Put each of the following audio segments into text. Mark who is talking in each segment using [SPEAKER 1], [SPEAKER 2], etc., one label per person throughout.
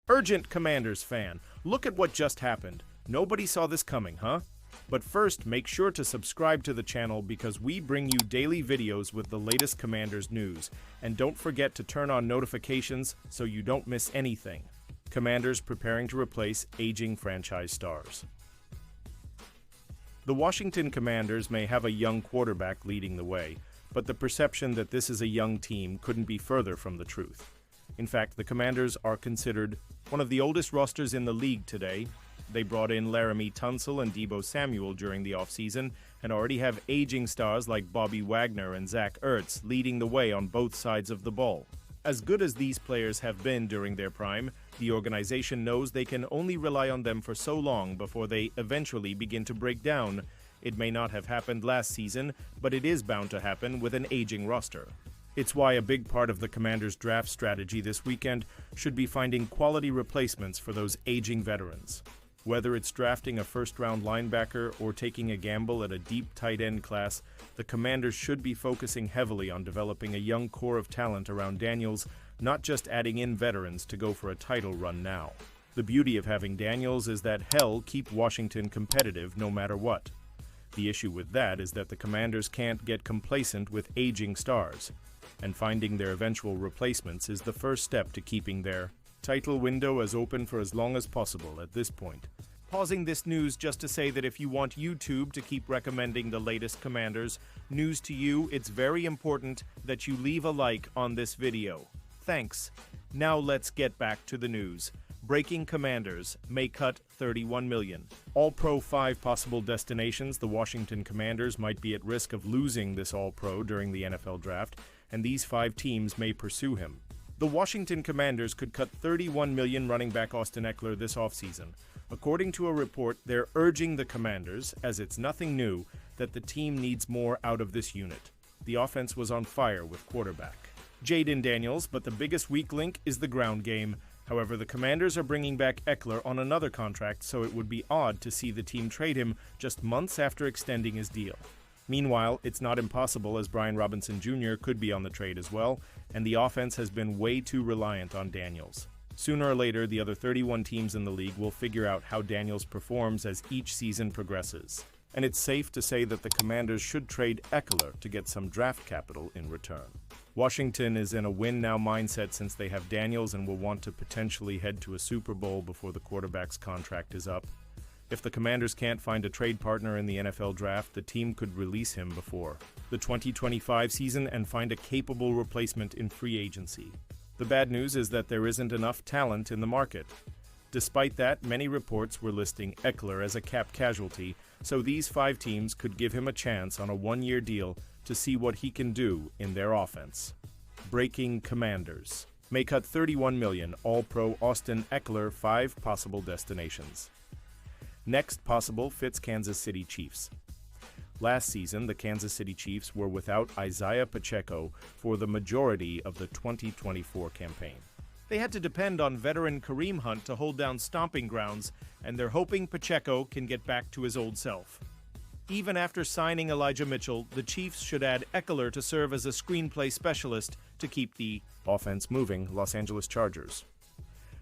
[SPEAKER 1] Urgent Commanders fan, look at what just happened. Nobody saw this coming, huh? But first, make sure to subscribe to the channel because we bring you daily videos with the latest Commanders news. And don't forget to turn on notifications so you don't miss anything. Commanders preparing to replace aging franchise stars. The Washington Commanders may have a young quarterback leading the way, but the perception that this is a young team couldn't be further from the truth. In fact, the Commanders are considered one of the oldest rosters in the league today. They brought in Laramie Tunsil and Deebo Samuel during the offseason and already have aging stars like Bobby Wagner and Zach Ertz leading the way on both sides of the ball. As good as these players have been during their prime, the organization knows they can only rely on them for so long before they eventually begin to break down. It may not have happened last season, but it is bound to happen with an aging roster. It's why a big part of the Commanders' draft strategy this weekend should be finding quality replacements for those aging veterans. Whether it's drafting a first-round linebacker or taking a gamble at a deep tight end class, the Commanders should be focusing heavily on developing a young core of talent around Daniels, not just adding in veterans to go for a title run now. The beauty of having Daniels is that he'll keep Washington competitive no matter what. The issue with that is that the Commanders can't get complacent with aging stars, and finding their eventual replacements is the first step to keeping their title window as open for as long as possible at this point. Pausing this news just to say that if you want YouTube to keep recommending the latest Commanders news to you, it's very important that you leave a like on this video. Thanks. Now let's get back to the news. Breaking Commanders may cut $31 million. All-Pro 5 possible destinations. The Washington Commanders might be at risk of losing this All-Pro during the NFL Draft, and these 5 teams may pursue him. The Washington Commanders could cut $31 million running back Austin Ekeler this offseason. According to a report, they're urging the Commanders, as it's nothing new, that the team needs more out of this unit. The offense was on fire with quarterback Jayden Daniels, but the biggest weak link is the ground game. However, the Commanders are bringing back Ekeler on another contract, so it would be odd to see the team trade him just months after extending his deal. Meanwhile, it's not impossible as Brian Robinson Jr. could be on the trade as well, and the offense has been way too reliant on Daniels. Sooner or later, the other 31 teams in the league will figure out how Daniels performs as each season progresses. And it's safe to say that the Commanders should trade Ekeler to get some draft capital in return. Washington is in a win-now mindset since they have Daniels and will want to potentially head to a Super Bowl before the quarterback's contract is up. If the Commanders can't find a trade partner in the NFL Draft, the team could release him before the 2025 season and find a capable replacement in free agency. The bad news is that there isn't enough talent in the market. Despite that, many reports were listing Ekeler as a cap casualty, so these 5 teams could give him a chance on a one-year deal to see what he can do in their offense. Breaking Commanders may cut $31 million. All-Pro Austin Ekeler, 5 possible destinations. Next possible fits Kansas City Chiefs. Last season, the Kansas City Chiefs were without Isaiah Pacheco for the majority of the 2024 campaign. They had to depend on veteran Kareem Hunt to hold down stomping grounds, and they're hoping Pacheco can get back to his old self. Even after signing Elijah Mitchell, the Chiefs should add Ekeler to serve as a screenplay specialist to keep the offense moving. Los Angeles Chargers.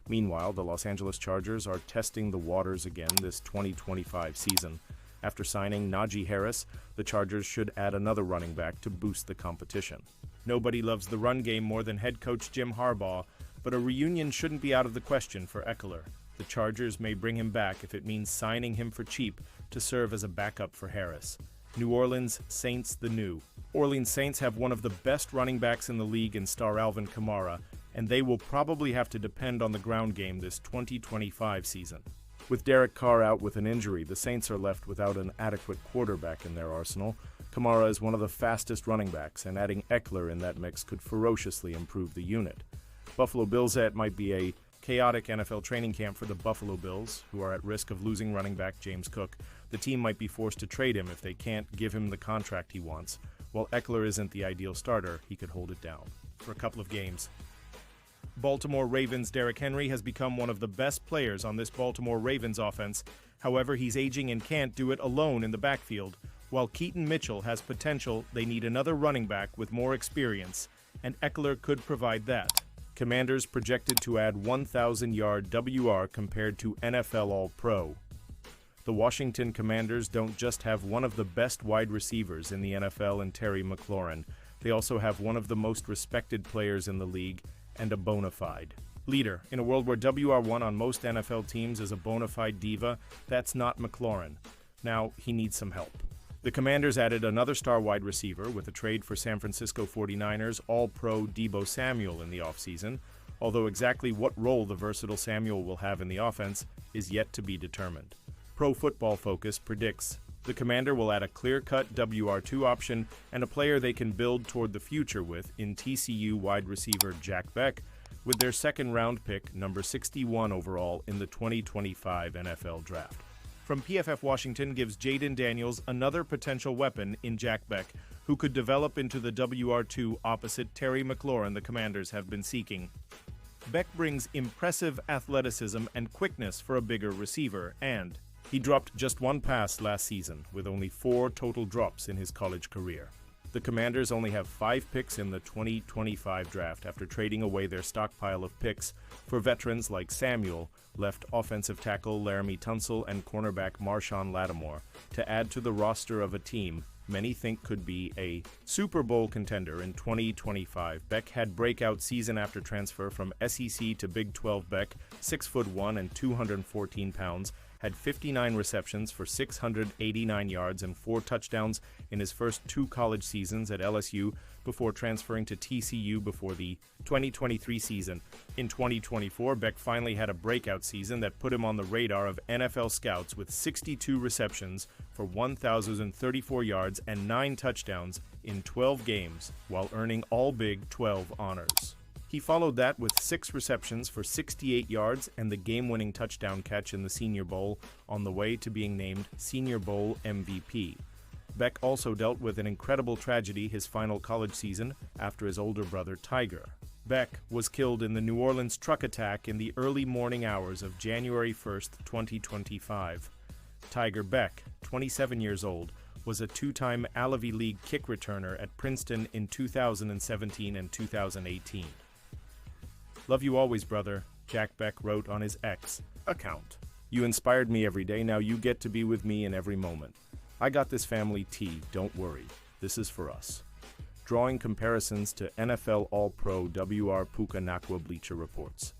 [SPEAKER 1] Meanwhile, the Los Angeles Chargers are testing the waters again this 2025 season. After signing Najee Harris, the Chargers should add another running back to boost the competition. Nobody loves the run game more than head coach Jim Harbaugh, but a reunion shouldn't be out of the question for Ekeler. The Chargers may bring him back if it means signing him for cheap to serve as a backup for Harris. New Orleans Saints. The New Orleans Saints have one of the best running backs in the league in star Alvin Kamara, and they will probably have to depend on the ground game this 2025 season. With Derek Carr out with an injury, the Saints are left without an adequate quarterback in their arsenal. Kamara is one of the fastest running backs, and adding Ekeler in that mix could ferociously improve the unit. Buffalo Bills. It might be a chaotic NFL training camp for the Buffalo Bills, who are at risk of losing running back James Cook. The team might be forced to trade him if they can't give him the contract he wants. While Ekeler isn't the ideal starter, he could hold it down for a couple of games. Baltimore Ravens. Derrick Henry has become one of the best players on this Baltimore Ravens offense. However, he's aging and can't do it alone in the backfield. While Keaton Mitchell has potential, they need another running back with more experience, and Ekeler could provide that. Commanders projected to add 1,000-yard WR compared to NFL All-Pro. The Washington Commanders don't just have one of the best wide receivers in the NFL in Terry McLaurin. They also have one of the most respected players in the league and a bona fide leader. In a world where WR1 on most NFL teams is a bona fide diva, that's not McLaurin. Now, he needs some help. The Commanders added another star wide receiver with a trade for San Francisco 49ers All-Pro Deebo Samuel in the offseason, although exactly what role the versatile Samuel will have in the offense is yet to be determined. Pro Football Focus predicts the Commander will add a clear-cut WR2 option and a player they can build toward the future with in TCU wide receiver Jack Beck, with their second-round pick, number 61 overall in the 2025 NFL Draft. From PFF Washington gives Jaden Daniels another potential weapon in Jack Beck, who could develop into the WR2 opposite Terry McLaurin the Commanders have been seeking. Beck brings impressive athleticism and quickness for a bigger receiver, and he dropped just one pass last season, with only 4 total drops in his college career. The Commanders only have 5 picks in the 2025 draft after trading away their stockpile of picks for veterans like Samuel, left offensive tackle Laramie Tunsil, and cornerback Marshawn Lattimore to add to the roster of a team many think could be a Super Bowl contender in 2025. Beck had breakout season after transfer from SEC to Big 12. Beck, 6'1" and 214 pounds, had 59 receptions for 689 yards and 4 touchdowns in his first 2 college seasons at LSU before transferring to TCU before the 2023 season. In 2024, Beck finally had a breakout season that put him on the radar of NFL scouts with 62 receptions for 1,034 yards and 9 touchdowns in 12 games while earning all Big 12 honors. He followed that with 6 receptions for 68 yards and the game-winning touchdown catch in the Senior Bowl, on the way to being named Senior Bowl MVP. Beck also dealt with an incredible tragedy his final college season after his older brother Tiger. Beck was killed in the New Orleans truck attack in the early morning hours of January 1st, 2025. Tiger Beck, 27 years old, was a 2-time Ivy League kick returner at Princeton in 2017 and 2018. "Love you always, brother," Jack Beck wrote on his X account. "You inspired me every day, now you get to be with me in every moment. I got this family tea, don't worry. This is for us." Drawing comparisons to NFL All-Pro WR Puka Nacua Bleacher Reports.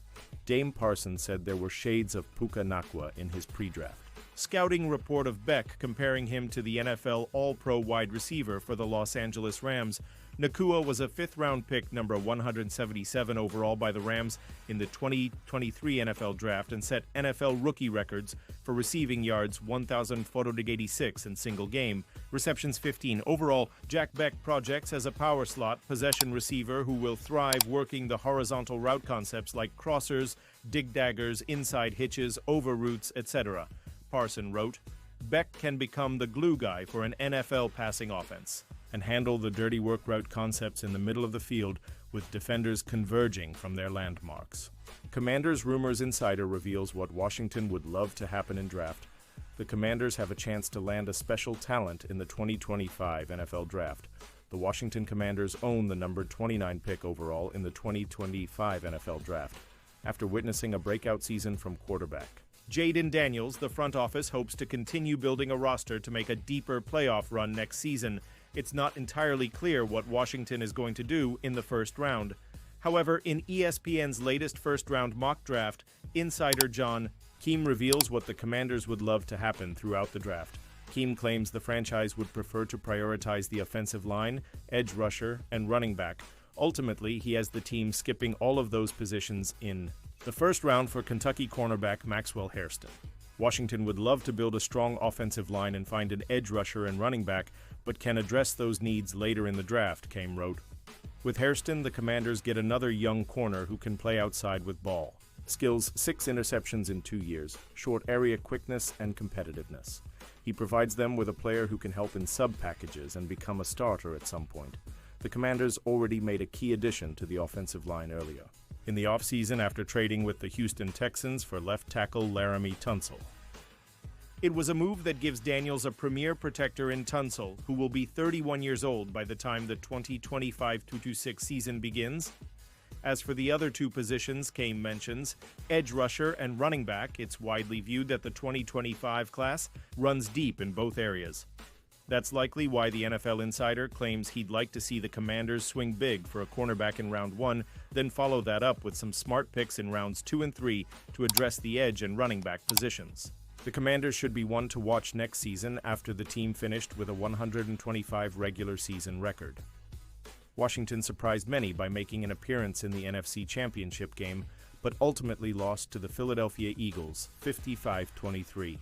[SPEAKER 1] Dame Parsons said there were shades of Puka Nacua in his pre-draft. Scouting report of Beck comparing him to the NFL All-Pro wide receiver for the Los Angeles Rams. Nacua was a 5th-round pick, number 177 overall by the Rams in the 2023 NFL Draft, and set NFL rookie records for receiving yards 1,486 in single game, receptions 15. Overall, Jack Beck projects as a power slot possession receiver who will thrive working the horizontal route concepts like crossers, dig daggers, inside hitches, over routes, etc. Parson wrote, "Beck can become the glue guy for an NFL passing offense and handle the dirty work route concepts in the middle of the field with defenders converging from their landmarks." Commanders Rumors Insider reveals what Washington would love to happen in draft. The Commanders have a chance to land a special talent in the 2025 NFL Draft. The Washington Commanders own the number 29 pick overall in the 2025 NFL Draft, after witnessing a breakout season from quarterback Jaden Daniels. The front office hopes to continue building a roster to make a deeper playoff run next season. It's not entirely clear what Washington is going to do in the first round. However, in ESPN's latest first-round mock draft, insider John Keim reveals what the Commanders would love to happen throughout the draft. Keim claims the franchise would prefer to prioritize the offensive line, edge rusher, and running back. Ultimately, he has the team skipping all of those positions in the first round for Kentucky cornerback Maxwell Hairston. Washington would love to build a strong offensive line and find an edge rusher and running back, but can address those needs later in the draft, Keim wrote. With Hairston, the Commanders get another young corner who can play outside with ball. Skills: 6 interceptions in 2 years, short area quickness, and competitiveness. He provides them with a player who can help in sub-packages and become a starter at some point. The Commanders already made a key addition to the offensive line earlier in the offseason after trading with the Houston Texans for left tackle Laramie Tunsil. It was a move that gives Daniels a premier protector in Tunsil, who will be 31 years old by the time the 2025-26 season begins. As for the other two positions Kame mentions, edge rusher and running back, it's widely viewed that the 2025 class runs deep in both areas. That's likely why the NFL Insider claims he'd like to see the Commanders swing big for a cornerback in round 1, then follow that up with some smart picks in rounds 2 and 3 to address the edge and running back positions. The Commanders should be one to watch next season after the team finished with a 125 regular season record. Washington surprised many by making an appearance in the NFC Championship game, but ultimately lost to the Philadelphia Eagles 55-23.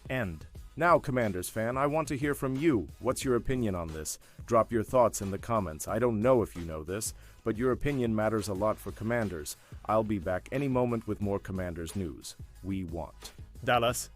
[SPEAKER 1] End. Now, Commanders fan, I want to hear from you. What's your opinion on this? Drop your thoughts in the comments. I don't know if you know this, but your opinion matters a lot for Commanders. I'll be back any moment with more Commanders news. We want. Dallas.